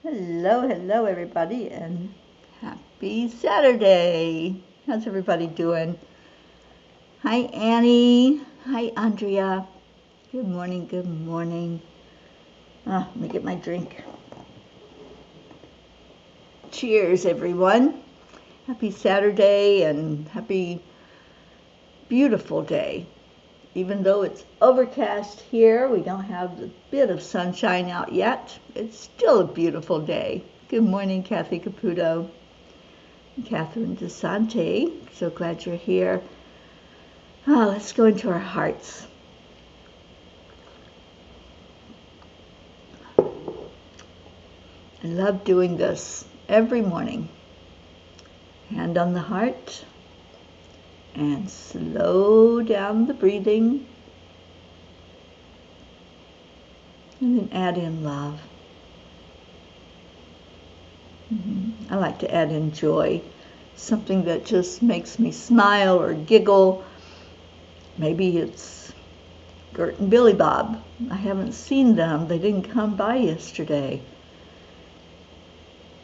Hello, everybody, and happy Saturday. How's everybody doing? Hi, Annie. Hi, Andrea. Good morning. Let me get my drink. Cheers, everyone. Happy Saturday and happy, beautiful day. Even though it's overcast here, we don't have the bit of sunshine out yet. It's still a beautiful day. Good morning, Kathy Caputo. Catherine DeSante, so glad you're here. Let's go into our hearts. I love doing this every morning. Hand on the heart. And slow down the breathing. And then add in love. I like to add in joy. Something that just makes me smile or giggle. Maybe it's Gert and Billy Bob. I haven't seen them. They didn't come by yesterday.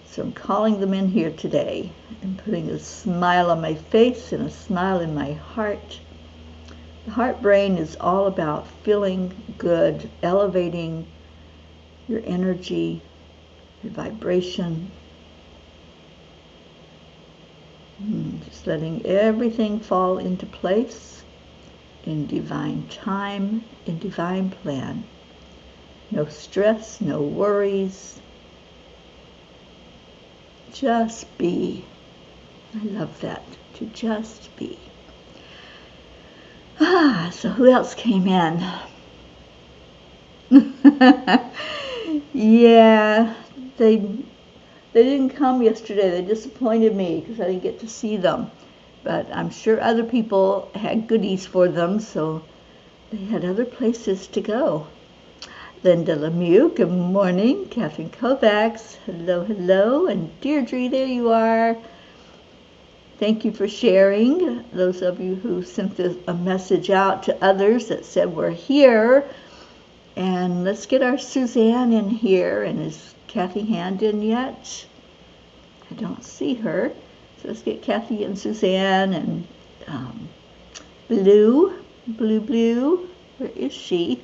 So I'm calling them in here today and putting a smile on my face and a smile in my heart. The heart brain is all about feeling good, elevating your energy, your vibration. Just letting everything fall into place in divine time, in divine plan. No stress, no worries. Just be. I love that, to just be. So who else came in? Yeah, they didn't come yesterday. They disappointed me because I didn't get to see them. But I'm sure other people had goodies for them, so they had other places to go. Linda Lemieux, good morning. Catherine Kovacs, hello. And Deirdre, there you are. Thank you for sharing. Those of you who sent a message out to others that said we're here. And let's get our Suzanne in here. And is Kathy Hand in yet? I don't see her. So let's get Kathy and Suzanne and Blue. Where is she?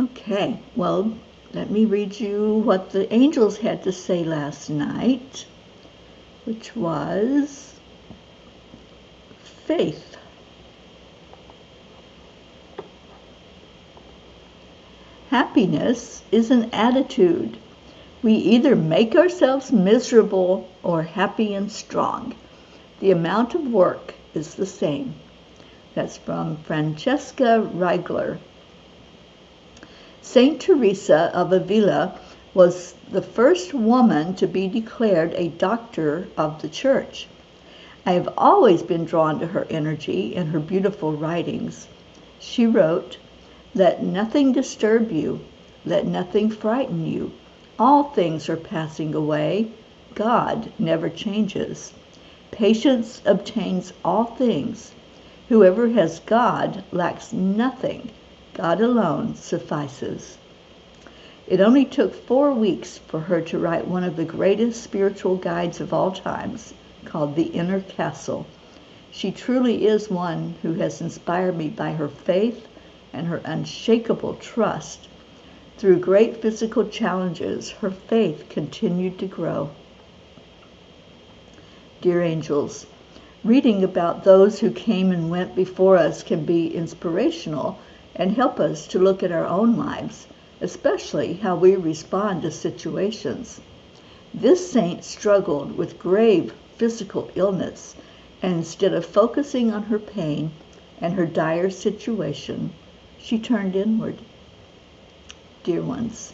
Okay, well, let me read you what the angels had to say last night, which was faith. Happiness is an attitude. We either make ourselves miserable or happy and strong. The amount of work is the same. That's from Francesca Reigler. Saint Teresa of Avila was the first woman to be declared a doctor of the Church. I have always been drawn to her energy and her beautiful writings. She wrote, "Let nothing disturb you. Let nothing frighten you. All things are passing away. God never changes. Patience obtains all things. Whoever has God lacks nothing. God alone suffices." It only took 4 weeks for her to write one of the greatest spiritual guides of all times, called The Inner Castle. She truly is one who has inspired me by her faith and her unshakable trust. Through great physical challenges, her faith continued to grow. Dear angels, reading about those who came and went before us can be inspirational and help us to look at our own lives, especially how we respond to situations. This saint struggled with grave physical illness, and instead of focusing on her pain and her dire situation, she turned inward. Dear ones,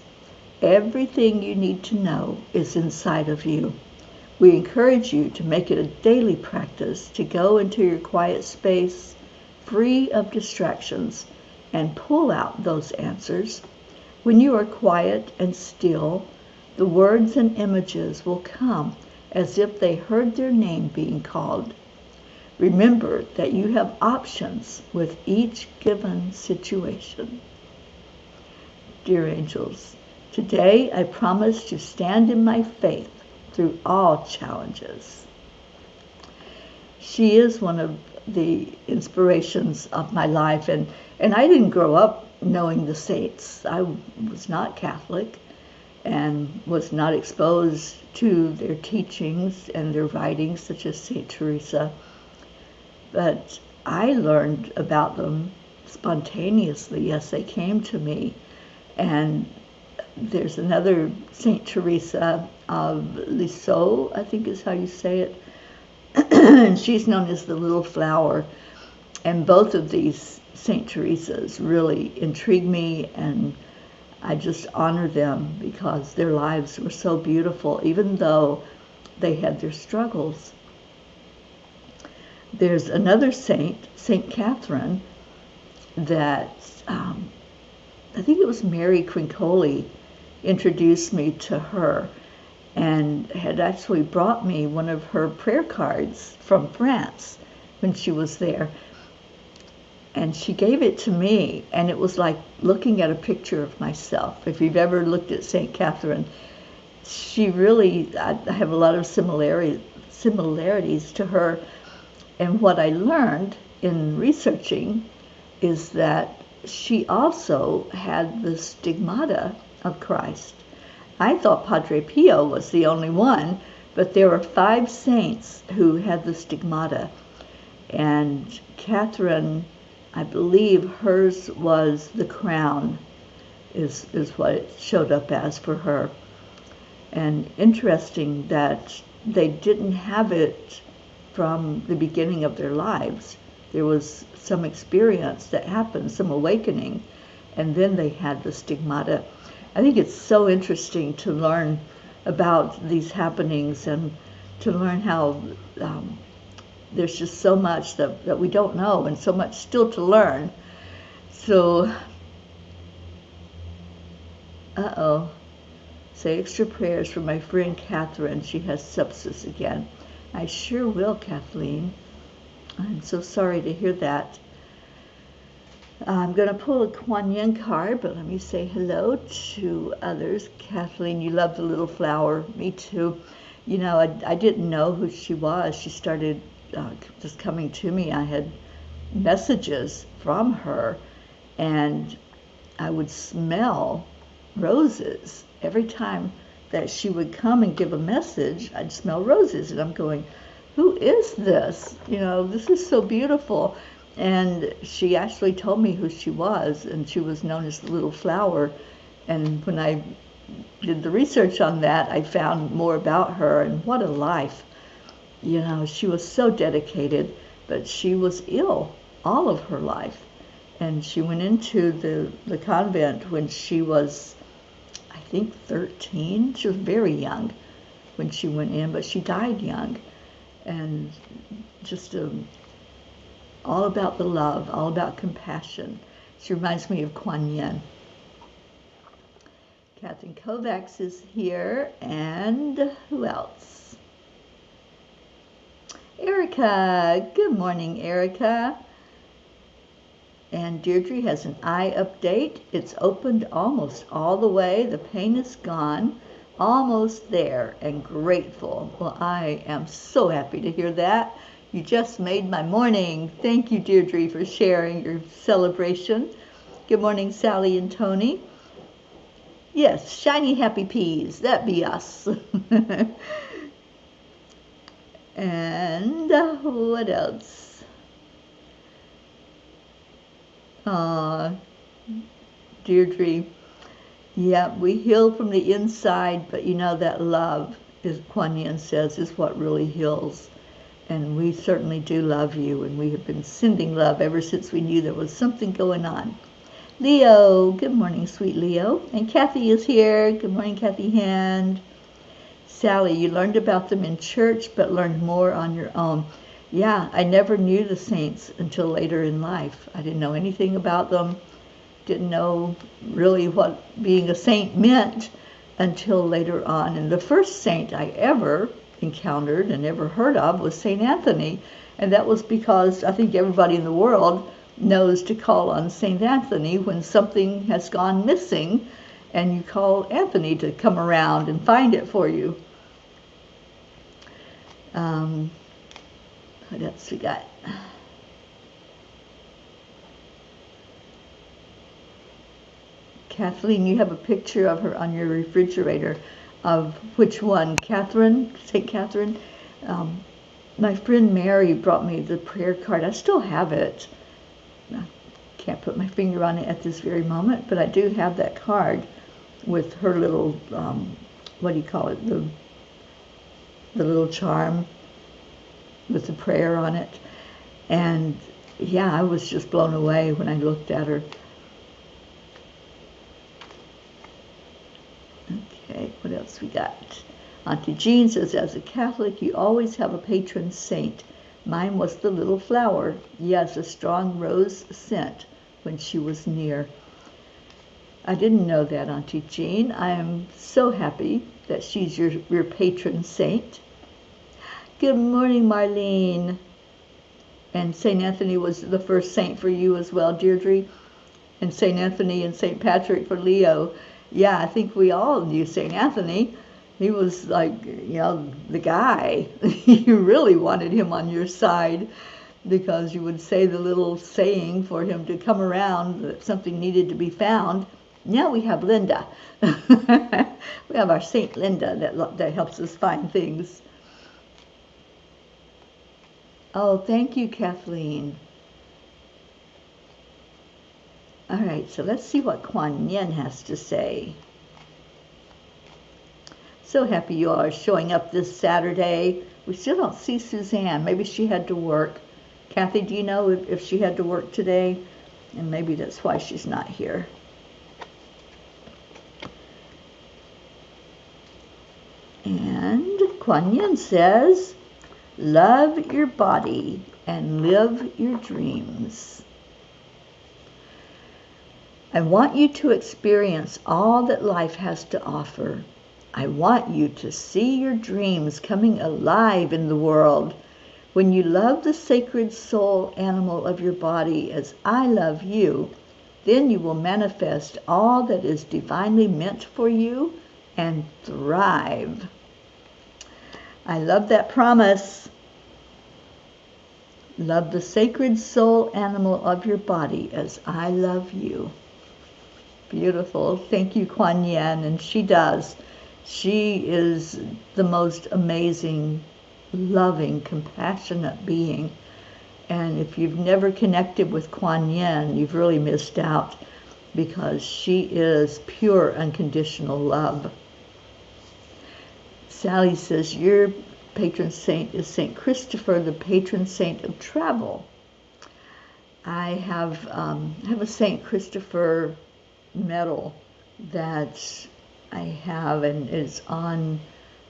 everything you need to know is inside of you. We encourage you to make it a daily practice to go into your quiet space, free of distractions, and pull out those answers. When you are quiet and still, the words and images will come as if they heard their name being called. Remember that you have options with each given situation. Dear angels, Today, I promise to stand in my faith through all challenges. She is one of the inspirations of my life, and I didn't grow up knowing the saints. I was not Catholic and was not exposed to their teachings and their writings, such as Saint Teresa. But I learned about them spontaneously as they came to me. And there's another Saint Teresa of Lisieux, I think is how you say it. And she's known as the Little Flower. And both of these Saint Teresas really intrigue me, and I just honor them because their lives were so beautiful, even though they had their struggles. There's another saint, Saint Catherine, that I think it was Mary Quincoli introduced me to her, and had actually brought me one of her prayer cards from France when she was there. And she gave it to me, and it was like looking at a picture of myself. If you've ever looked at St. Catherine, she really, I have a lot of similarities to her. And what I learned in researching is that she also had the stigmata of Christ. I thought Padre Pio was the only one, but there were 5 saints who had the stigmata. And Catherine, I believe hers was the crown, is what it showed up as for her. And interesting that they didn't have it from the beginning of their lives. There was some experience that happened, some awakening, and then they had the stigmata. I think it's so interesting to learn about these happenings and to learn how there's just so much that we don't know and so much still to learn. So, say extra prayers for my friend Catherine. She has sepsis again. I sure will, Kathleen. I'm so sorry to hear that. I'm going to pull a Kuan Yin card, but let me say hello to others. Kathleen, you love the Little Flower. Me too. You know, I didn't know who she was. She started just coming to me. I had messages from her, and I would smell roses. Every time that she would come and give a message, I'd smell roses, and I'm going, who is this? You know, this is so beautiful. And she actually told me who she was, and she was known as the Little Flower. And when I did the research on that, I found more about her, and what a life. You know, she was so dedicated, but she was ill all of her life. And she went into the convent when she was, I think, 13. She was very young when she went in, but she died young. And just all about the love, all about compassion. She reminds me of Kuan Yin. Catherine Kovacs is here, and who else? Erica. Good morning, Erica. And Deirdre has an eye update. It's opened almost all the way. The pain is gone. Almost there, and grateful. Well, I am so happy to hear that. You just made my morning. Thank you, Deirdre, for sharing your celebration. Good morning, Sally and Tony. Yes, shiny happy peas. That be us. And what else? Deirdre. Yeah, we heal from the inside, but you know that love, as Kuan Yin says, is what really heals. And we certainly do love you, and we have been sending love ever since we knew there was something going on. Leo, good morning, sweet Leo. And Kathy is here. Good morning, Kathy Hand. Sally, you learned about them in church, but learned more on your own. Yeah, I never knew the saints until later in life. I didn't know anything about them. Didn't know really what being a saint meant until later on. And the first saint I ever encountered and ever heard of was St. Anthony. And that was because I think everybody in the world knows to call on St. Anthony when something has gone missing. and you call Anthony to come around and find it for you. What else we got? Kathleen, you have a picture of her on your refrigerator. Of which one? Catherine? St. Catherine? My friend Mary brought me the prayer card. I still have it. I can't put my finger on it at this very moment, but I do have that card with her little, what do you call it? The little charm with the prayer on it. And yeah, I was just blown away when I looked at her. Okay, what else we got? Auntie Jean says, as a Catholic, you always have a patron saint. Mine was the little flower. Yes, a strong rose scent when she was near. I didn't know that, Auntie Jean. I am so happy that she's your patron saint. Good morning, Marlene. And St. Anthony was the first saint for you as well, Deirdre. And St. Anthony and St. Patrick for Leo. Yeah, I think we all knew St. Anthony. He was like, the guy. You really wanted him on your side because you would say the little saying for him to come around that something needed to be found. Now we have Linda. We have our Saint Linda that helps us find things. Oh, thank you, Kathleen. All right, so let's see what Kuan Yin has to say. So happy you all are showing up this Saturday. We still don't see Suzanne. Maybe she had to work. Kathy, do you know if she had to work today? And maybe that's why she's not here. And Kuan Yin says, love your body and live your dreams. I want you to experience all that life has to offer. I want you to see your dreams coming alive in the world. When you love the sacred soul animal of your body as I love you, then you will manifest all that is divinely meant for you and thrive. I love that promise. Love the sacred soul animal of your body as I love you. Beautiful. Thank you, Kuan Yin. And she does. She is the most amazing, loving, compassionate being. And if you've never connected with Kuan Yin, you've really missed out because she is pure, unconditional love. Sally says, your patron saint is St. Christopher, the patron saint of travel. I have a St. Christopher medal that I have, and it's on,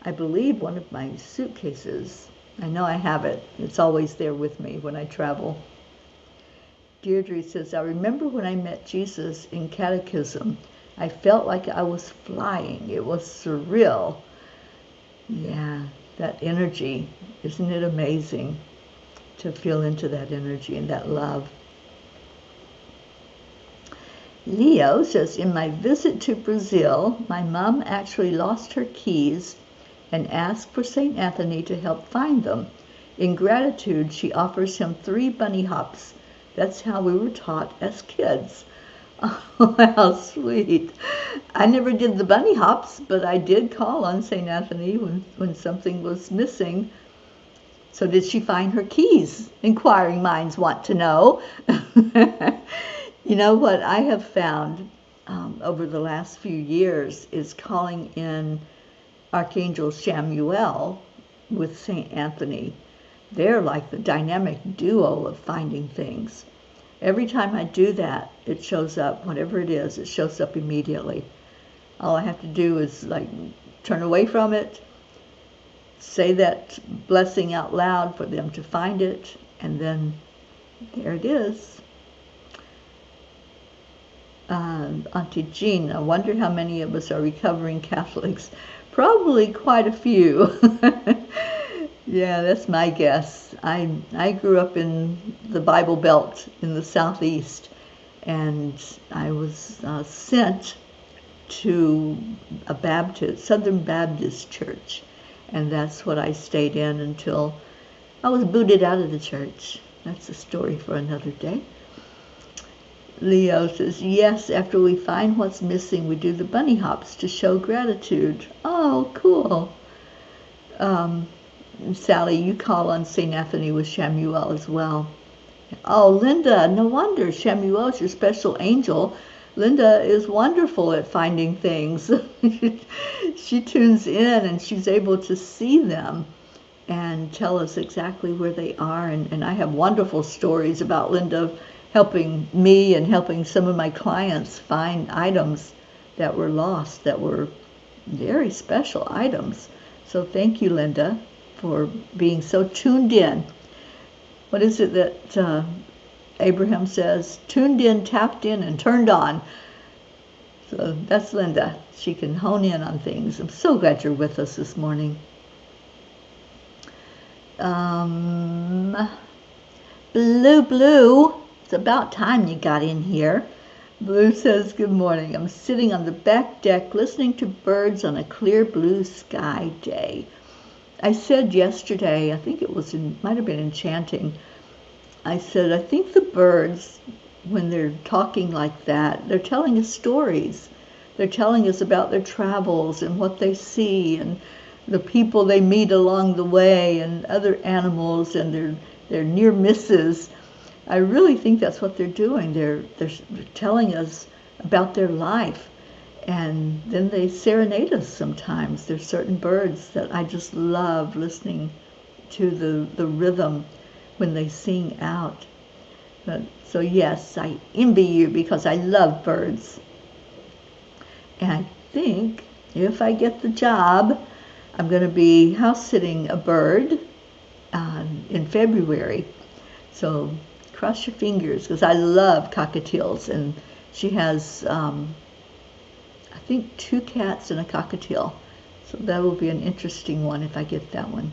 I believe, one of my suitcases. I know I have it. It's always there with me when I travel. Deirdre says, I remember when I met Jesus in catechism, I felt like I was flying. It was surreal. Yeah, that energy. Isn't it amazing to feel into that energy and that love? Leo says, in my visit to Brazil, my mom actually lost her keys and asked for St. Anthony to help find them. In gratitude, she offers him 3 bunny hops. That's how we were taught as kids. Oh, how sweet. I never did the bunny hops, but I did call on St. Anthony when something was missing. So did she find her keys? Inquiring minds want to know. You know what I have found over the last few years is calling in Archangel Chamuel with St. Anthony. They're like the dynamic duo of finding things. Every time I do that, it shows up, whatever it is, it shows up immediately. All I have to do is like turn away from it, say that blessing out loud for them to find it, and then there it is. Auntie Jean, I wonder how many of us are recovering Catholics. Probably quite a few. Yeah, that's my guess. I grew up in the Bible Belt in the Southeast, and I was sent to a Southern Baptist church. And that's what I stayed in until I was booted out of the church. That's a story for another day. Leo says, yes, after we find what's missing, we do the bunny hops to show gratitude. Oh, cool. Sally, you call on St. Anthony with Shamuel as well. Oh, Linda, no wonder. Shamuel's your special angel. Linda is wonderful at finding things. She tunes in and she's able to see them and tell us exactly where they are. And I have wonderful stories about Linda helping me and helping some of my clients find items that were lost, that were very special items. So thank you, Linda, for being so tuned in. What is it that Abraham says? Tuned in, tapped in, and turned on. So that's Linda. She can hone in on things. I'm so glad you're with us this morning. Blue, it's about time you got in here. Blue says, good morning. I'm sitting on the back deck listening to birds on a clear blue sky day. I said yesterday, I think it might have been enchanting, I said, I think the birds, when they're talking like that, they're telling us stories. They're telling us about their travels and what they see and the people they meet along the way and other animals and their near misses. I really think that's what they're doing. They're telling us about their life. And then they serenade us sometimes. There's certain birds that I just love listening to the rhythm when they sing out. So yes, I envy you because I love birds. And I think if I get the job, I'm going to be house sitting a bird in February. So cross your fingers, because I love cockatiels. And she has, I think, 2 cats and a cockatiel. So that will be an interesting one if I get that one.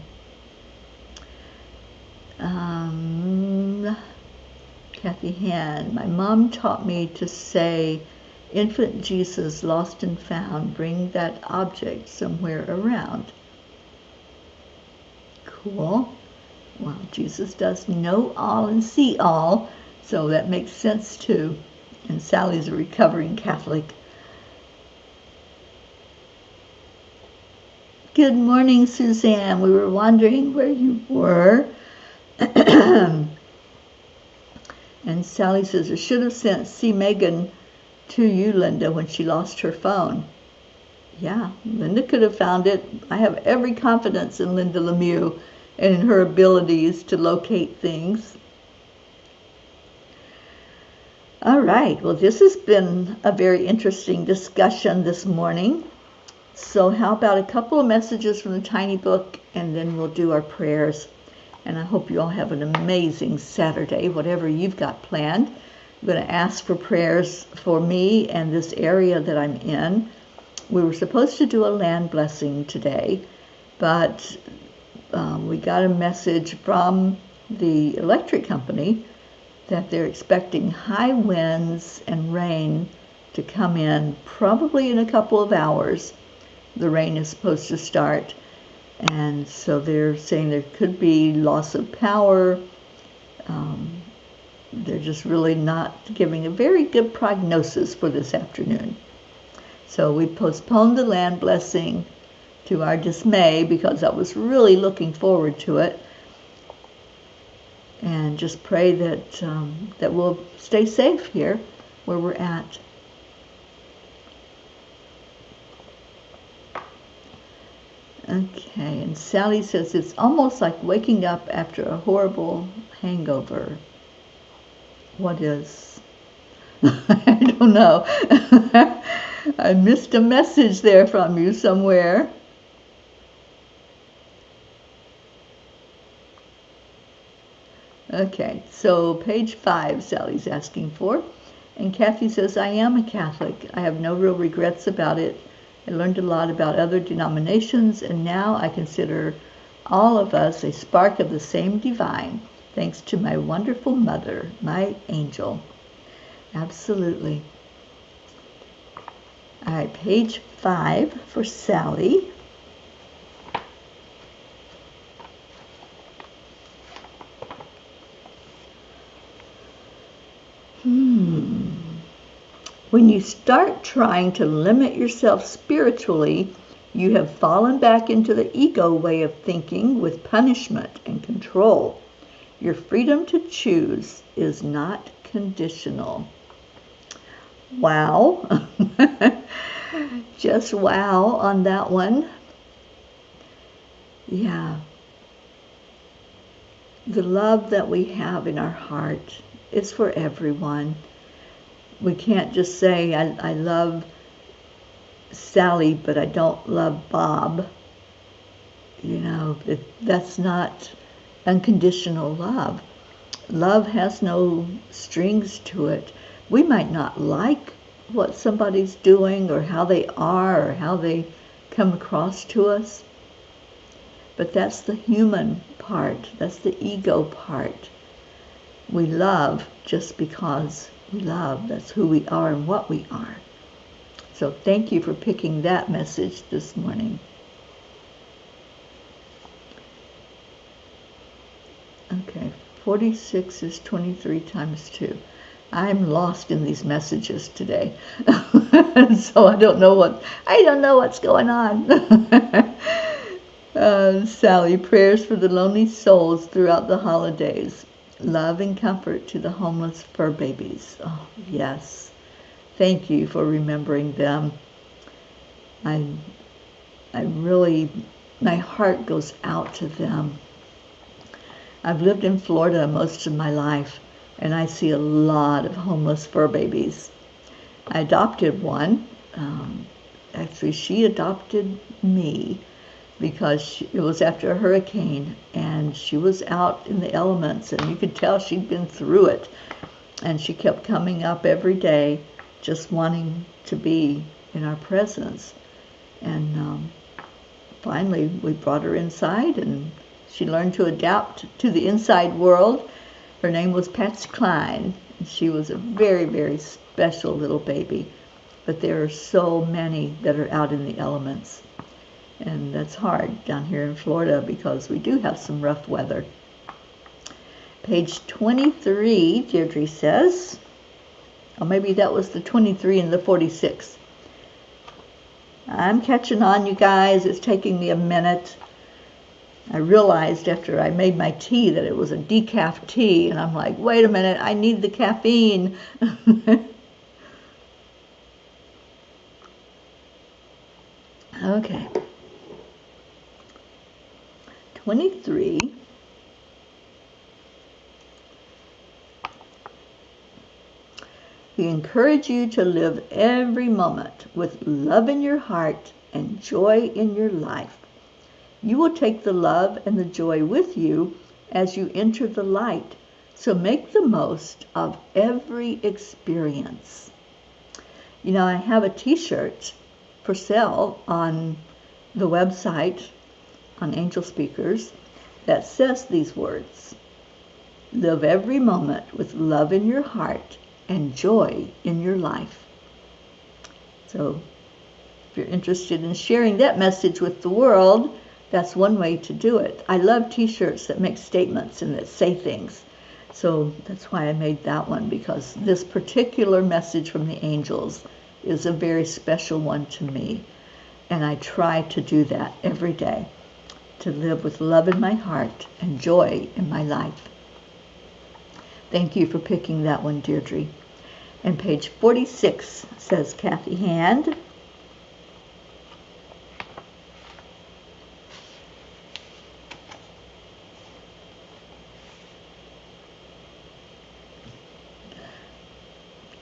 Kathy Han, my mom taught me to say, infant Jesus lost and found, bring that object somewhere around. Cool. Well, Jesus does know all and see all, so that makes sense too. And Sally's a recovering Catholic. Good morning, Suzanne. We were wondering where you were. And Sally says, I should have sent C. Megan to you, Linda, when she lost her phone. Yeah, Linda could have found it. I have every confidence in Linda Lemieux and in her abilities to locate things. All right, well, this has been a very interesting discussion this morning. So how about a couple of messages from the Tiny Book, and then we'll do our prayers. And I hope you all have an amazing Saturday, whatever you've got planned. I'm going to ask for prayers for me and this area that I'm in. We were supposed to do a land blessing today, but we got a message from the electric company that they're expecting high winds and rain to come in probably in a couple of hours. The rain is supposed to start. And so they're saying there could be loss of power. They're just really not giving a very good prognosis for this afternoon. So we postponed the land blessing to our dismay because I was really looking forward to it. And just pray that that we'll stay safe here where we're at. Okay, and Sally says it's almost like waking up after a horrible hangover. What is? I don't know. I missed a message there from you somewhere. Okay, so page 5, Sally's asking for. And Kathy says, I am a Catholic. I have no real regrets about it. I learned a lot about other denominations, and now I consider all of us a spark of the same divine, thanks to my wonderful mother, my angel. Absolutely. All right, page 5 for Sally. When you start trying to limit yourself spiritually, you have fallen back into the ego way of thinking with punishment and control. Your freedom to choose is not conditional. Wow. Just wow on that one. Yeah. The love that we have in our heart is for everyone. We can't just say, I love Sally, but I don't love Bob. You know, that's not unconditional love. Love has no strings to it. We might not like what somebody's doing or how they are or how they come across to us, but that's the human part. That's the ego part. We love just because we love. That's who we are and what we are. So thank you for picking that message this morning. Okay, 46 is 23 times 2. I'm lost in these messages today. So I don't know what's going on. Sally, prayers for the lonely souls throughout the holidays. Love and comfort to the homeless fur babies. Oh, yes. Thank you for remembering them. I really, my heart goes out to them. I've lived in Florida most of my life, and I see a lot of homeless fur babies. I adopted one. Actually, she adopted me because it was after a hurricane, and she was out in the elements, and you could tell she'd been through it. And she kept coming up every day, just wanting to be in our presence. And finally, we brought her inside, and she learned to adapt to the inside world. Her name was Patsy Cline. She was a very, very special little baby. But there are so many that are out in the elements. And that's hard down here in Florida because we do have some rough weather. Page 23, Deirdre says, or maybe that was the 23 and the 46. I'm catching on, you guys. It's taking me a minute. I realized after I made my tea that it was a decaf tea, and I'm like, wait a minute, I need the caffeine. Okay. 23. We encourage you to live every moment with love in your heart and joy in your life. You will take the love and the joy with you as you enter the light. So make the most of every experience. You know, I have a t-shirt for sale on the website on Angel Speakers that says these words: live every moment with love in your heart and joy in your life. So if you're interested in sharing that message with the world, that's one way to do it. I love t-shirts that make statements and that say things. So that's why I made that one, because this particular message from the angels is a very special one to me. And I try to do that every day, to live with love in my heart and joy in my life. Thank you for picking that one, Deirdre. And page 46 says, Kathy Hand.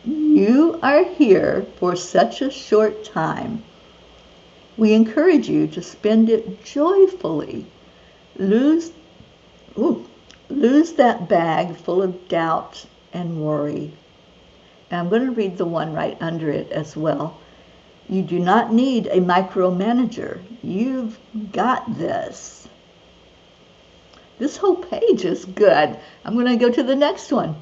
You are here for such a short time. We encourage you to spend it joyfully. Lose that bag full of doubt and worry. And I'm going to read the one right under it as well. You do not need a micromanager. You've got this. This whole page is good. I'm going to go to the next one.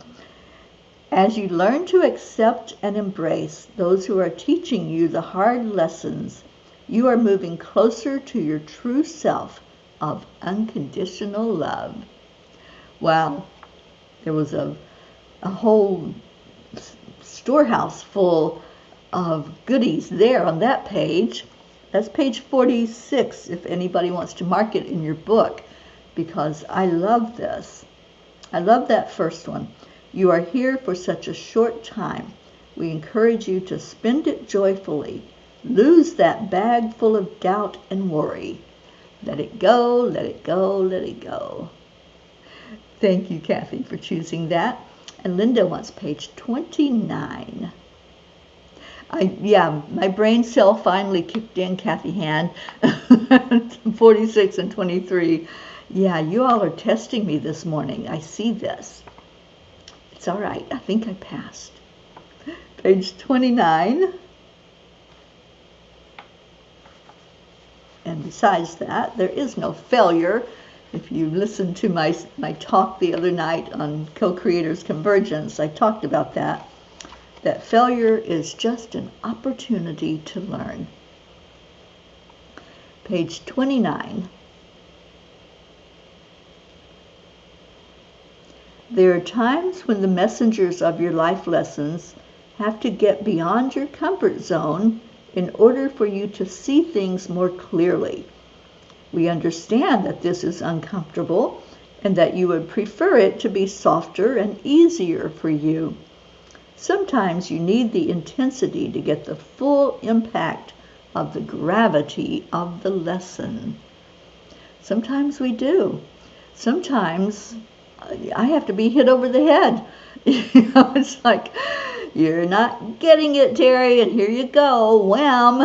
As you learn to accept and embrace those who are teaching you the hard lessons, you are moving closer to your true self of unconditional love. Wow, there was a whole storehouse full of goodies there on that page. That's page 46 if anybody wants to mark it in your book, because I love this. I love that first one. You are here for such a short time. We encourage you to spend it joyfully. Lose that bag full of doubt and worry. Let it go, let it go, let it go. Thank you, Kathy, for choosing that. And Linda wants page 29. My brain cell finally kicked in, Kathy Hand. 46 and 23. Yeah, you all are testing me this morning. I see this. It's all right. I think I passed. Page 29. And besides that, there is no failure. If you listened to my talk the other night on Co-Creators Convergence, I talked about that. That failure is just an opportunity to learn. Page 29. There are times when the messengers of your life lessons have to get beyond your comfort zone in order for you to see things more clearly. We understand that this is uncomfortable and that you would prefer it to be softer and easier for you. Sometimes you need the intensity to get the full impact of the gravity of the lesson. Sometimes we do. Sometimes I have to be hit over the head. It's like, you're not getting it, Teri, and here you go, wham,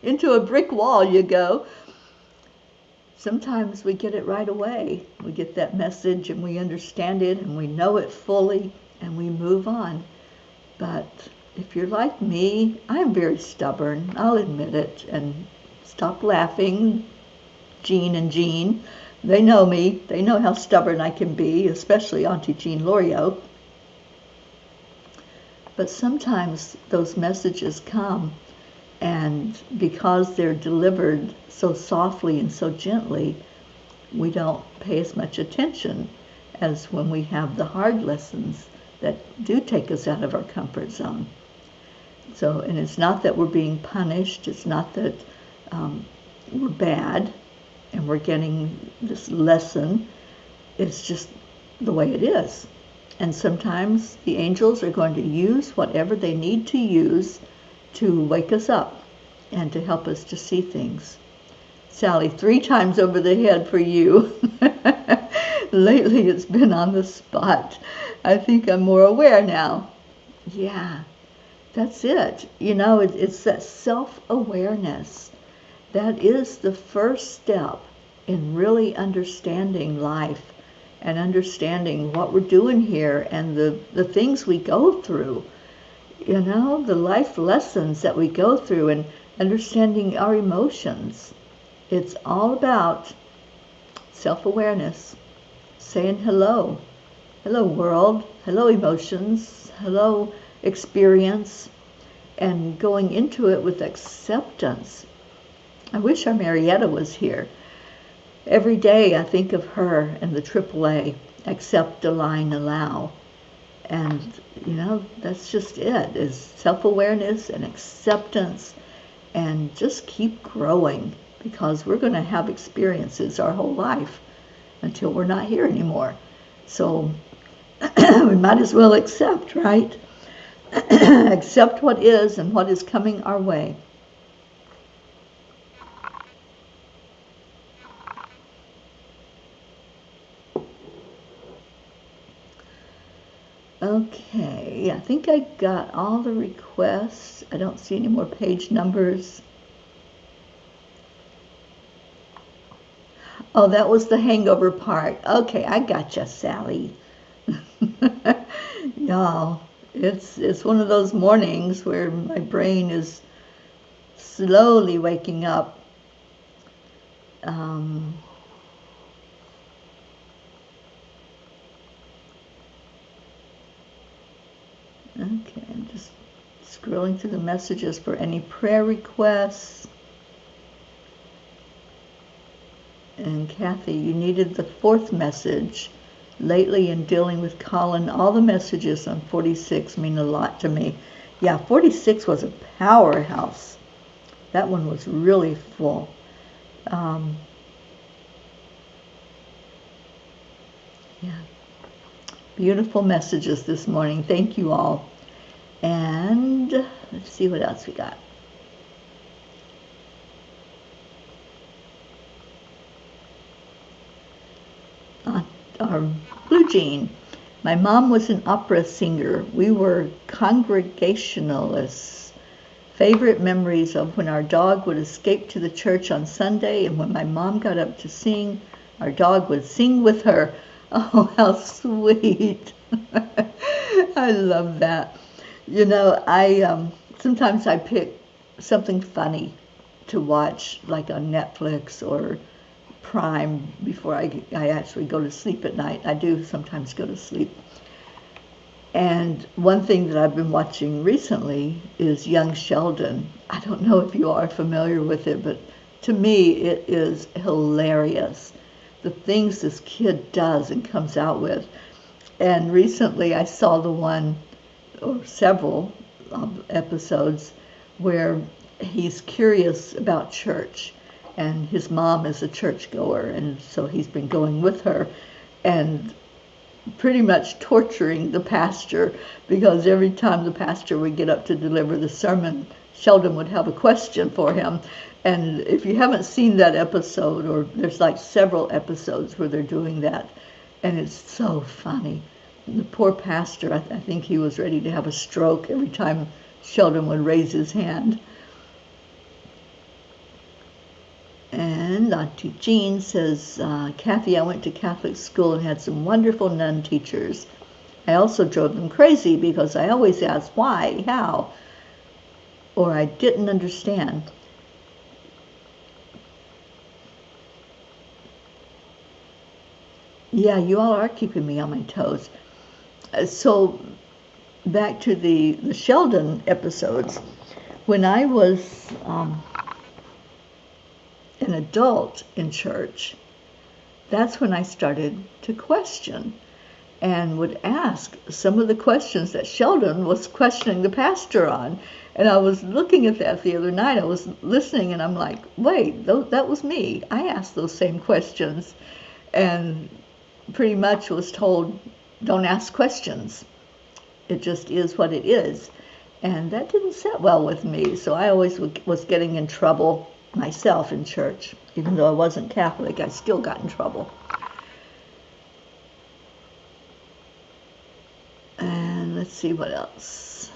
into a brick wall you go. Sometimes we get it right away. We get that message and we understand it and we know it fully and we move on. But if you're like me, I'm very stubborn. I'll admit it. And stop laughing, Jean and Jean. They know me. They know how stubborn I can be, especially Auntie Jean Lorio. But sometimes those messages come, and because they're delivered so softly and so gently, we don't pay as much attention as when we have the hard lessons that do take us out of our comfort zone. So, and it's not that we're being punished. It's not that we're bad and we're getting this lesson. It's just the way it is. And sometimes the angels are going to use whatever they need to use to wake us up and to help us to see things. Sally, 3 times over the head for you. Lately it's been on the spot. I think I'm more aware now. Yeah, that's it. It's that self-awareness. That is the first step in really understanding life and understanding what we're doing here and the things we go through. The life lessons that we go through and understanding our emotions. It's all about self-awareness, saying hello. Hello, world. Hello, emotions. Hello, experience. And going into it with acceptance. I wish our Marietta was here. Every day I think of her and the AAA, accept, align, allow. And, that's just it, is self-awareness and acceptance, and just keep growing, because we're going to have experiences our whole life until we're not here anymore. So we might as well accept, right? Accept what is and what is coming our way. Okay, I think I got all the requests. I don't see any more page numbers. Oh, that was the hangover part. Okay, I gotcha, Sally. Y'all, it's one of those mornings where my brain is slowly waking up. Okay, I'm just scrolling through the messages for any prayer requests. And Kathy, you needed the 4th message. Lately, in dealing with Colin, all the messages on 46 mean a lot to me. Yeah, 46 was a powerhouse. That one was really full. Yeah, beautiful messages this morning. Thank you all. And let's see what else we got. Our Blue Jean. My mom was an opera singer. We were Congregationalists. Favorite memories of when our dog would escape to the church on Sunday, and when my mom got up to sing, our dog would sing with her. Oh, how sweet. I love that. You know, sometimes I pick something funny to watch, like on Netflix or Prime, before I actually go to sleep at night. I do sometimes go to sleep. And one thing that I've been watching recently is Young Sheldon. I don't know if you are familiar with it, but to me it is hilarious. The things this kid does and comes out with. And recently I saw the one, or several episodes, where he's curious about church. And his mom is a churchgoer, and so he's been going with her and pretty much torturing the pastor, because every time the pastor would get up to deliver the sermon, Sheldon would have a question for him. And if you haven't seen that episode, or there's like several episodes where they're doing that, and it's so funny. And the poor pastor, I think he was ready to have a stroke every time Sheldon would raise his hand. And Auntie Jean says, Kathy, I went to Catholic school and had some wonderful nun teachers. I also drove them crazy because I always asked why, how, or I didn't understand. Yeah, you all are keeping me on my toes. So back to the Sheldon episodes. When I was an adult in church, that's when I started to question and would ask some of the questions that Sheldon was questioning the pastor on. And I was looking at that the other night. I was listening and I'm like, wait, that was me. I asked those same questions and pretty much was told, don't ask questions. It just is what it is. And that didn't sit well with me. So I always was getting in trouble myself in church. Even though I wasn't Catholic, I still got in trouble. And let's see what else.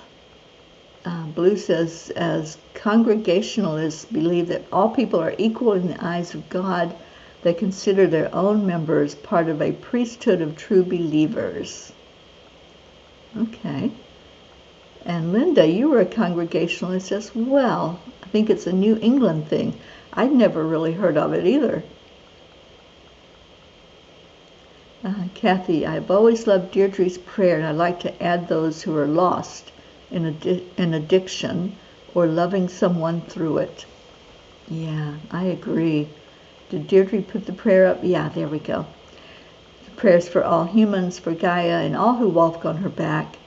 Blue says, as Congregationalists believe that all people are equal in the eyes of God, they consider their own members part of a priesthood of true believers. Okay. And Linda, you were a Congregationalist as well. I think it's a New England thing. I'd never really heard of it either. Kathy, I've always loved Deirdre's prayer, and I'd like to add those who are lost in addiction or loving someone through it. Yeah, I agree. Did Deirdre put the prayer up? Yeah, there we go. Prayers for all humans, for Gaia, and all who walk on her back.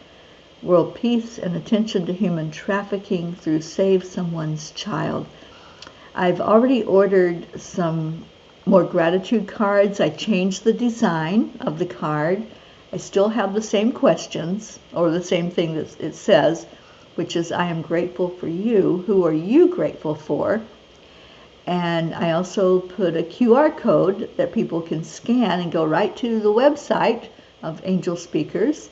World peace and attention to human trafficking through Save Someone's Child. I've already ordered some more gratitude cards. I changed the design of the card. I still have the same questions, or the same thing that it says, which is, I am grateful for you. Who are you grateful for? And I also put a QR code that people can scan and go right to the website of Angel Speakers.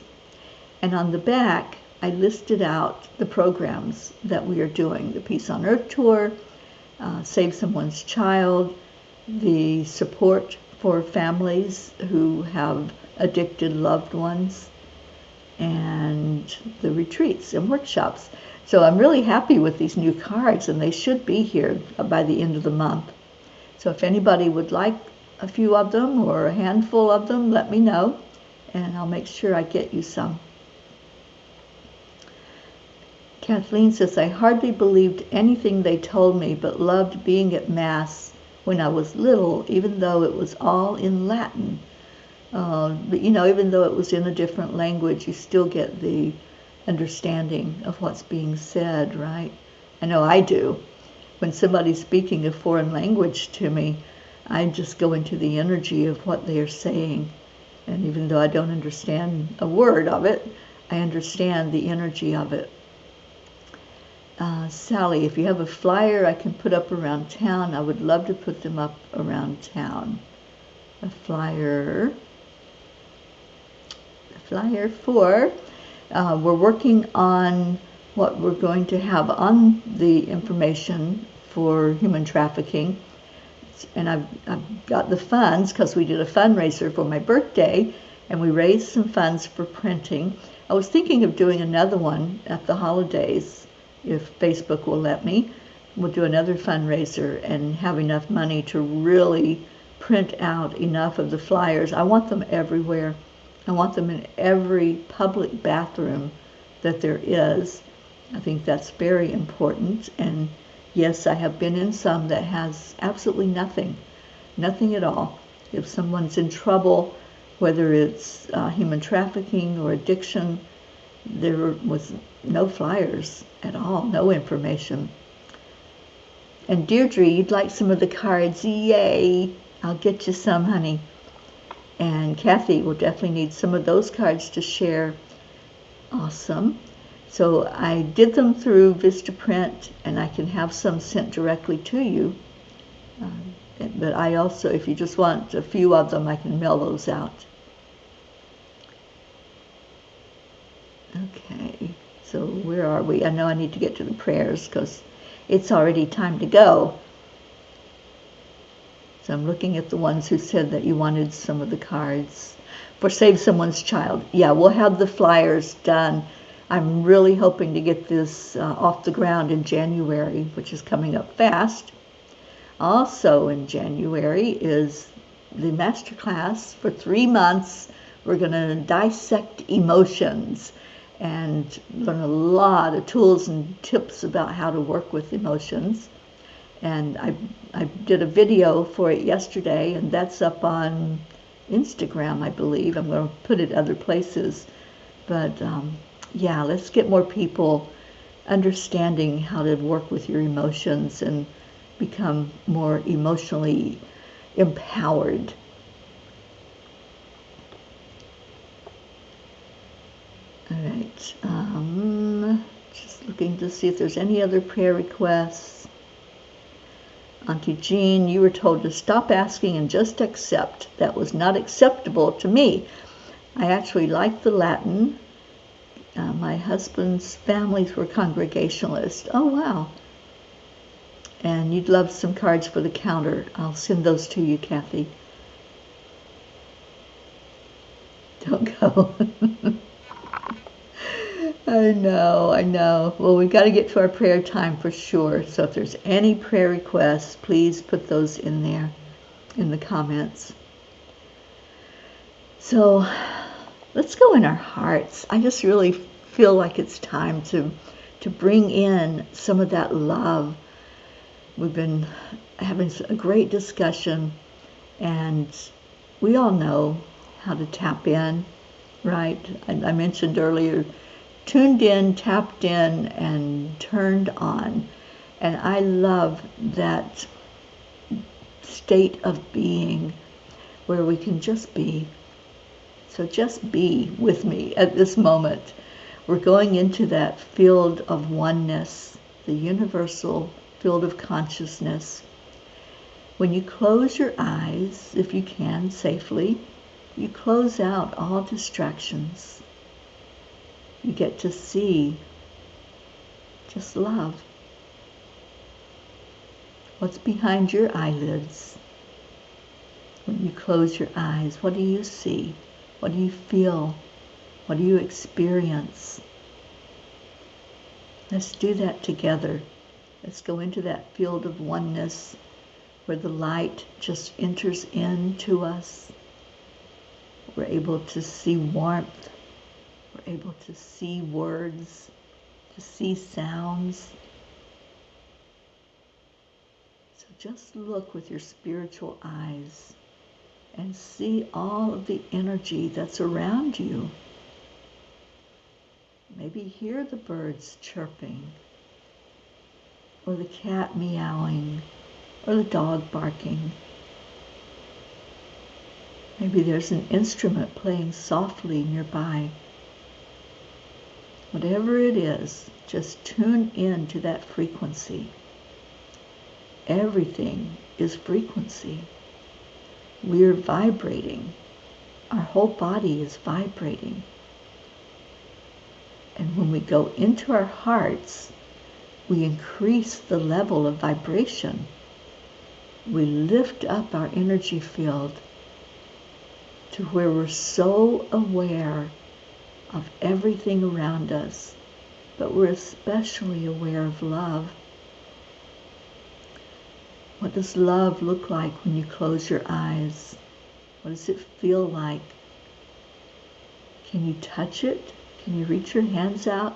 And on the back, I listed out the programs that we are doing. The Peace on Earth Tour, Save Someone's Child, the support for families who have addicted loved ones, and the retreats and workshops. So I'm really happy with these new cards, and they should be here by the end of the month. So if anybody would like a few of them or a handful of them, let me know, and I'll make sure I get you some. Kathleen says, I hardly believed anything they told me, but loved being at Mass when I was little, even though it was all in Latin. But even though it was in a different language, you still get the understanding of what's being said, right? I know I do. When somebody's speaking a foreign language to me, I just go into the energy of what they are saying. And even though I don't understand a word of it, I understand the energy of it. Sally, if you have a flyer I can put up around town, I would love to put them up around town. A flyer for, we're working on what we're going to have on the information for human trafficking. And I've got the funds because we did a fundraiser for my birthday and we raised some funds for printing. I was thinking of doing another one at the holidays, if Facebook will let me. We'll do another fundraiser and have enough money to really print out enough of the flyers. I want them everywhere. I want them in every public bathroom that there is. I think that's very important. And yes, I have been in some that has absolutely nothing at all. If someone's in trouble, whether it's human trafficking or addiction, there was no flyers at all, no information. And Deirdre, you'd like some of the cards? Yay! I'll get you some, honey. And Kathy will definitely need some of those cards to share. Awesome. So I did them through Vistaprint, and I can have some sent directly to you. But I also, if you just want a few of them, I can mail those out. Okay, so where are we? I know I need to get to the prayers because it's already time to go. So I'm looking at the ones who said that you wanted some of the cards for Save Someone's Child. Yeah, we'll have the flyers done. I'm really hoping to get this off the ground in January, which is coming up fast. Also in January is the masterclass for 3 months. We're going to dissect emotions and learn a lot of tools and tips about how to work with emotions. And I did a video for it yesterday, and that's up on Instagram, I believe. I'm going to put it other places. But yeah, let's get more people understanding how to work with your emotions and become more emotionally empowered. All right, just looking to see if there's any other prayer requests. Auntie Jean, you were told to stop asking and just accept. That was not acceptable to me. I actually liked the Latin. My husband's families were Congregationalists. Oh, wow. And you'd love some cards for the counter. I'll send those to you, Kathy. Don't go. I know. Well, we've got to get to our prayer time for sure. So if there's any prayer requests, please put those in there in the comments. So let's go in our hearts. I just really feel like it's time to bring in some of that love. We've been having a great discussion, and we all know how to tap in, right? I mentioned earlier, tuned in, tapped in, and turned on. And I love that state of being where we can just be. So just be with me at this moment. We're going into that field of oneness, the universal field of consciousness. When you close your eyes, if you can safely, you close out all distractions. You get to see just love. What's behind your eyelids? When you close your eyes, what do you see? What do you feel? What do you experience? Let's do that together. Let's go into that field of oneness where the light just enters into us. We're able to see warmth. We're able to see words. to see sounds. So just look with your spiritual eyes and see all of the energy that's around you. Maybe hear the birds chirping, or the cat meowing, or the dog barking. Maybe there's an instrument playing softly nearby. Whatever it is, just tune in to that frequency. Everything is frequency. We're vibrating. Our whole body is vibrating. And when we go into our hearts, we increase the level of vibration. We lift up our energy field to where we're so aware of everything around us, but we're especially aware of love. What does love look like when you close your eyes? What does it feel like? Can you touch it? Can you reach your hands out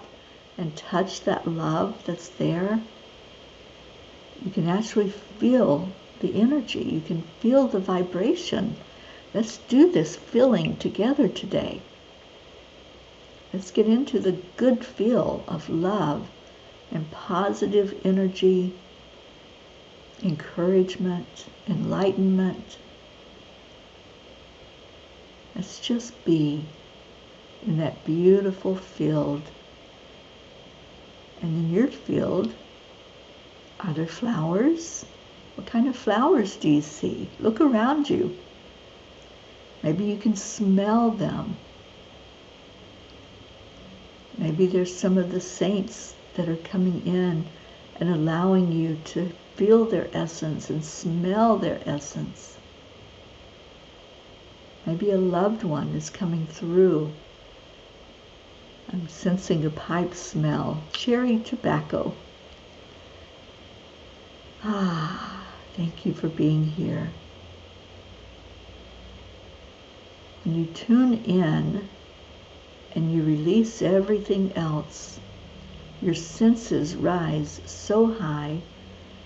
and touch that love that's there? You can actually feel the energy. You can feel the vibration. Let's do this feeling together today. Let's get into the good feel of love and positive energy, encouragement, enlightenment. Let's just be in that beautiful field. And in your field, are there flowers? What kind of flowers do you see? Look around you. Maybe you can smell them. Maybe there's some of the saints that are coming in and allowing you to feel their essence and smell their essence. Maybe a loved one is coming through. I'm sensing a pipe smell, cherry tobacco. Thank you for being here. When you tune in and you release everything else, your senses rise so high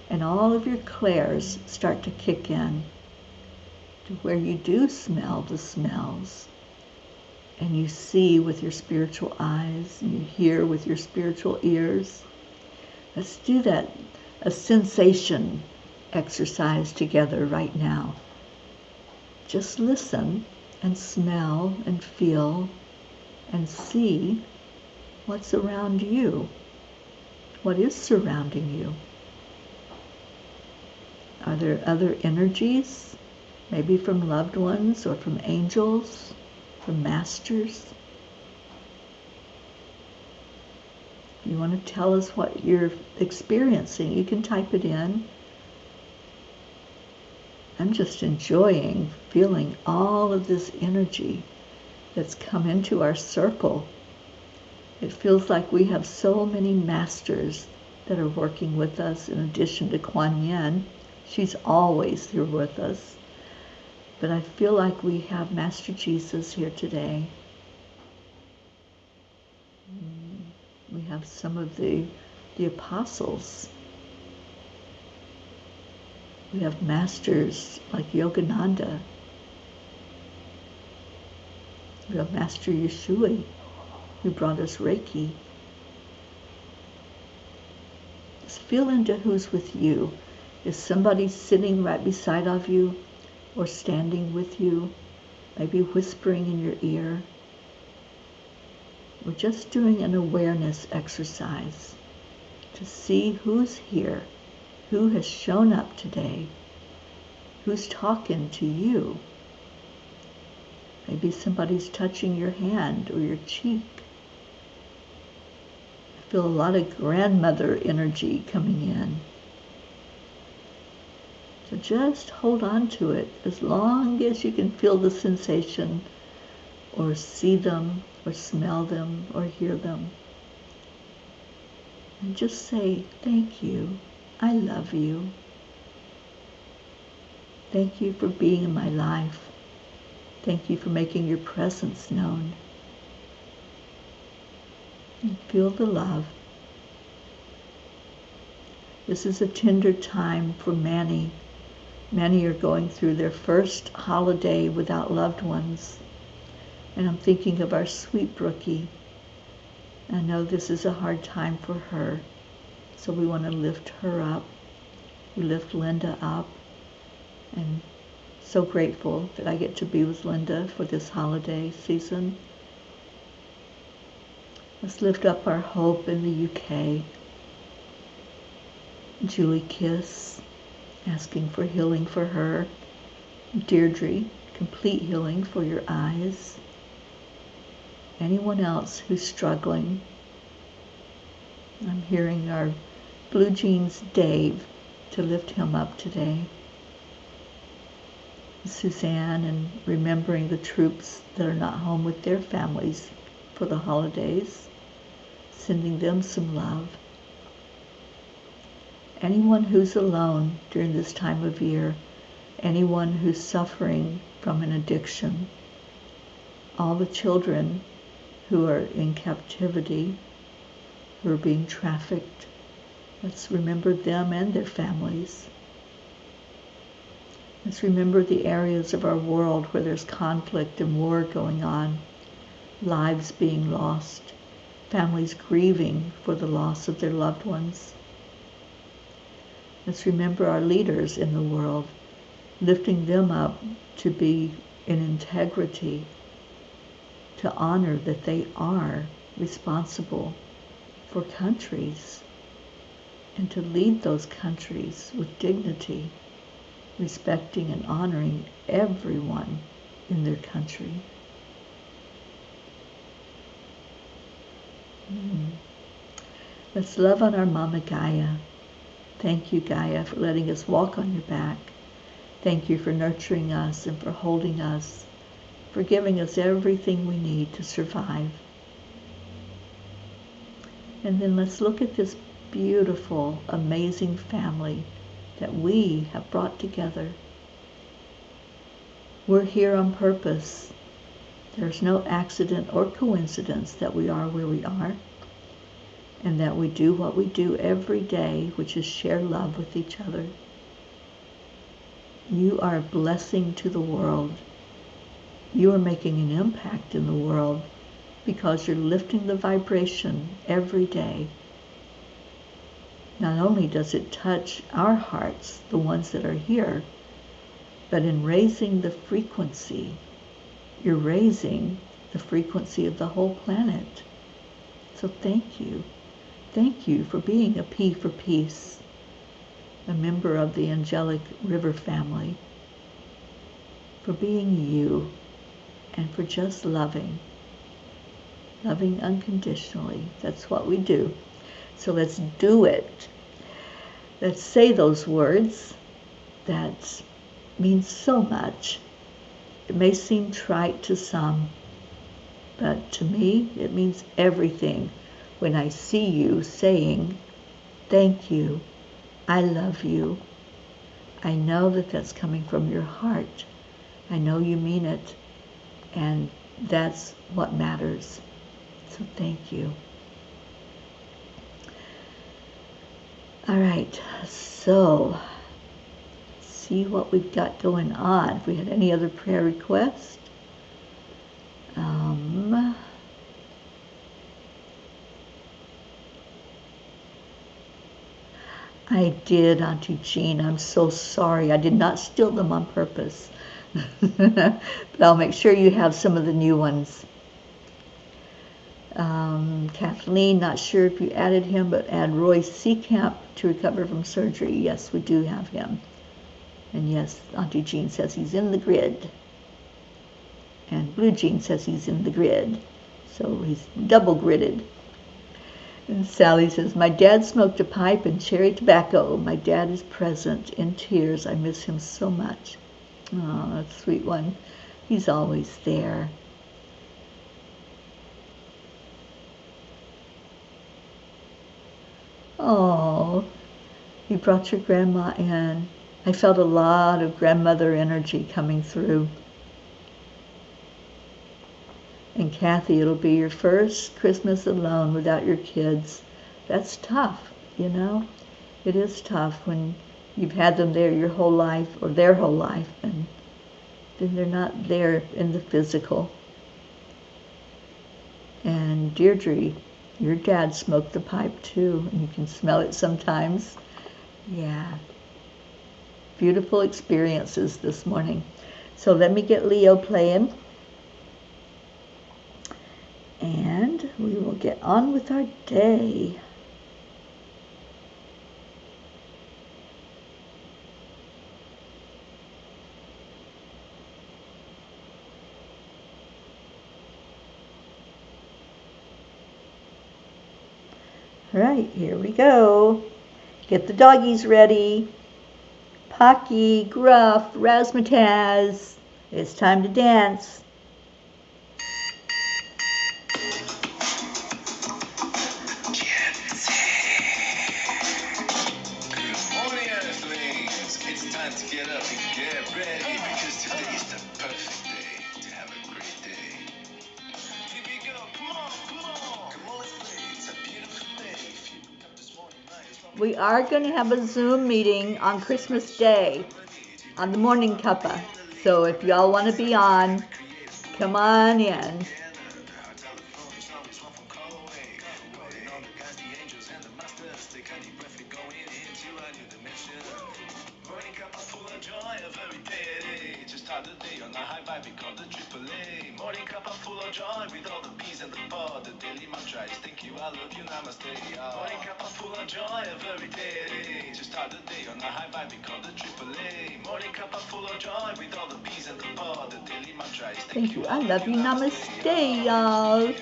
and all of your clairs start to kick in to where you do smell the smells, and you see with your spiritual eyes and you hear with your spiritual ears. Let's do that, a sensation exercise together right now. Just listen and smell and feel and see what's around you. What is surrounding you? Are there other energies, maybe from loved ones or from angels, from masters? If you want to tell us what you're experiencing, you can type it in. I'm just enjoying feeling all of this energy that's come into our circle. It feels like we have so many masters that are working with us in addition to Kuan Yin. She's always here with us. But I feel like we have Master Jesus here today. We have some of the apostles. We have masters like Yogananda. We have Master Yeshui, who brought us Reiki. Just feel into who's with you. Is somebody sitting right beside of you or standing with you, maybe whispering in your ear? We're just doing an awareness exercise to see who's here, who has shown up today, who's talking to you. Maybe somebody's touching your hand or your cheek. I feel a lot of grandmother energy coming in. So just hold on to it as long as you can feel the sensation or see them or smell them or hear them. And just say, thank you, I love you. Thank you for being in my life. Thank you for making your presence known. And feel the love. This is a tender time for many. Many are going through their first holiday without loved ones. And I'm thinking of our sweet Brookie. I know this is a hard time for her, so we want to lift her up. We lift Linda up, and so grateful that I get to be with Linda for this holiday season. Let's lift up our Hope in the UK. Julie Kiss, asking for healing for her. Deirdre, complete healing for your eyes. Anyone else who's struggling. I'm hearing our Blue Jeans Dave to lift him up today. Suzanne, and remembering the troops that are not home with their families for the holidays, sending them some love. Anyone who's alone during this time of year, anyone who's suffering from an addiction, all the children who are in captivity, who are being trafficked, let's remember them and their families. Let's remember the areas of our world where there's conflict and war going on, lives being lost, families grieving for the loss of their loved ones. Let's remember our leaders in the world, lifting them up to be in integrity, to honor that they are responsible for countries, and to lead those countries with dignity, respecting and honoring everyone in their country. Let's love on our Mama Gaia. Thank you, Gaia, for letting us walk on your back. Thank you for nurturing us and for holding us, for giving us everything we need to survive. And then let's look at this beautiful, amazing family that we have brought together. We're here on purpose. There's no accident or coincidence that we are where we are, and that we do what we do every day, which is share love with each other. You are a blessing to the world. You are making an impact in the world because you're lifting the vibration every day. Not only does it touch our hearts, the ones that are here, but in raising the frequency, you're raising the frequency of the whole planet. So thank you. Thank you for being a P for peace, a member of the Angelic River family, for being you, and for just loving unconditionally. That's what we do. So let's do it. Let's say those words that mean so much. It may seem trite to some, but to me, it means everything when I see you saying, thank you, I love you. I know that that's coming from your heart. I know you mean it, and that's what matters. So thank you. All right, so see what we've got going on. If we had any other prayer requests. I did, Auntie Jean. I'm so sorry. I did not steal them on purpose. But I'll make sure you have some of the new ones. Kathleen, not sure if you added him, but add Roy Seacamp to recover from surgery. Yes, we do have him. And yes, Auntie Jean says he's in the grid. And Blue Jean says he's in the grid. So he's double gridded. And Sally says, my dad smoked a pipe and cherry tobacco. My dad is present in tears. I miss him so much. Oh, that's a sweet one. He's always there. Oh, you brought your grandma in. I felt a lot of grandmother energy coming through. And Kathy, it'll be your first Christmas alone without your kids. That's tough, you know? It is tough when you've had them there your whole life, or their whole life, and then they're not there in the physical. And Deirdre, your dad smoked the pipe too, and you can smell it sometimes. Yeah. Beautiful experiences this morning. So let me get Leo playing. And we will get on with our day. All right, here we go. Get the doggies ready. Pocky, Gruff, Razzmatazz. It's time to dance. We are going to have a Zoom meeting on Christmas Day on the Morning Cuppa. So if y'all want to be on, come on in. Morning Cuppa full of joy with all the peas and the pod. The daily mantra is thank you, I love you, namaste. Morning Cuppa full of joy every day. Just start the day on a high vibe, we call the AAA. Morning Cuppa full of joy with all the peas and the pod. The daily mantra is thank you, I love you, namaste, y'all.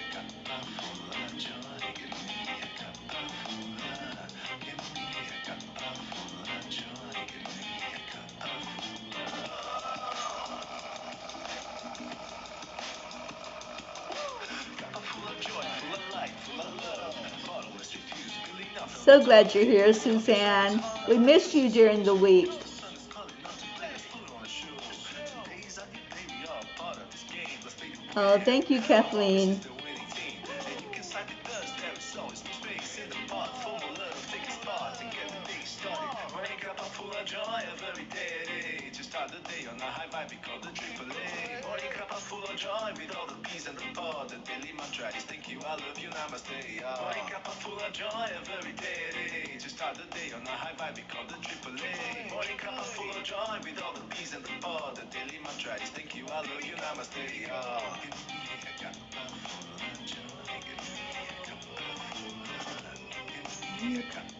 So glad you're here, Suzanne. We missed you during the week. Oh, thank you, Kathleen. Morning Cuppa full of joy with all the peas and the pod. The daily mantra is thank you, I love you, namaste. Morning Cuppa full of joy every day. Just start the day on a high vibe, we call the AAA. Morning Cuppa full of joy with all the peas and the pod. The daily mantra is thank you, I love you, namaste.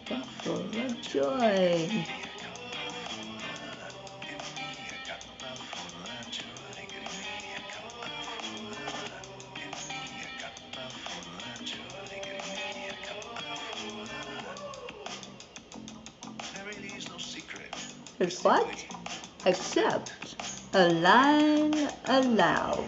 Cuppa full of joy. There's what? Accept, align, allow.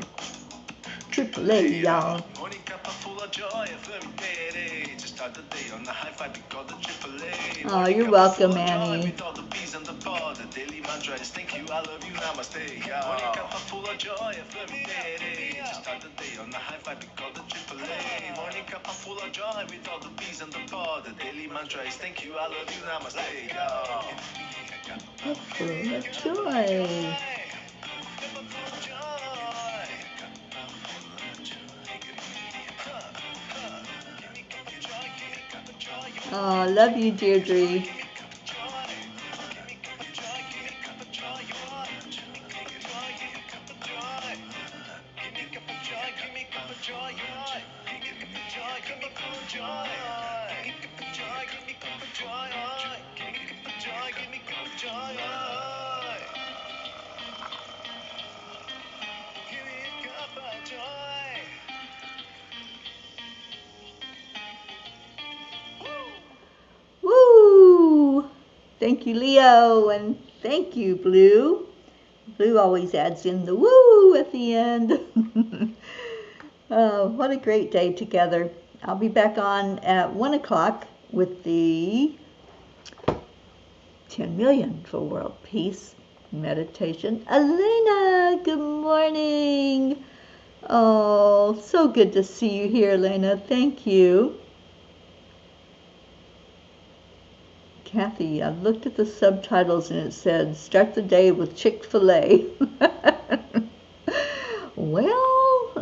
AAA, y'all. Morning Cuppa full of joy every day. Just start the day on the high five, we call the AAA. Oh, you're welcome, Annie. With all the peas and the pod. The daily mantra is thank you, I love you, namaste. Morning Cuppa full of joy every day. Just start the day on the high five, we call the AAA. Morning Cuppa full of joy with all the peas and the pod. The daily mantra is thank you, I love you, namaste. Full of joy. Oh, love you, Deirdre. Woo! Thank you, Leo, and thank you, Blue. Blue always adds in the woo at the end. Oh, what a great day together. I'll be back on at 1 o'clock with the 10 million for world peace meditation. Elena, good morning. Oh, so good to see you here, Elena. Thank you. Kathy, I looked at the subtitles and it said, start the day with Chick-fil-A. Well,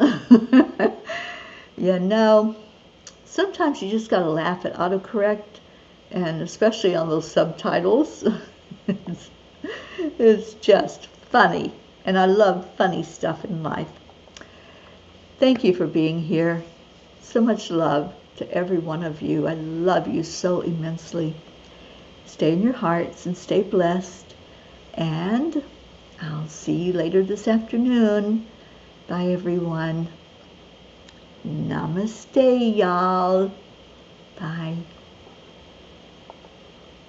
you know, sometimes you just got to laugh at autocorrect, and especially on those subtitles. It's just funny, and I love funny stuff in life. Thank you for being here. So much love to every one of you. I love you so immensely. Stay in your hearts and stay blessed. And I'll see you later this afternoon. Bye, everyone. Namaste, y'all. Bye.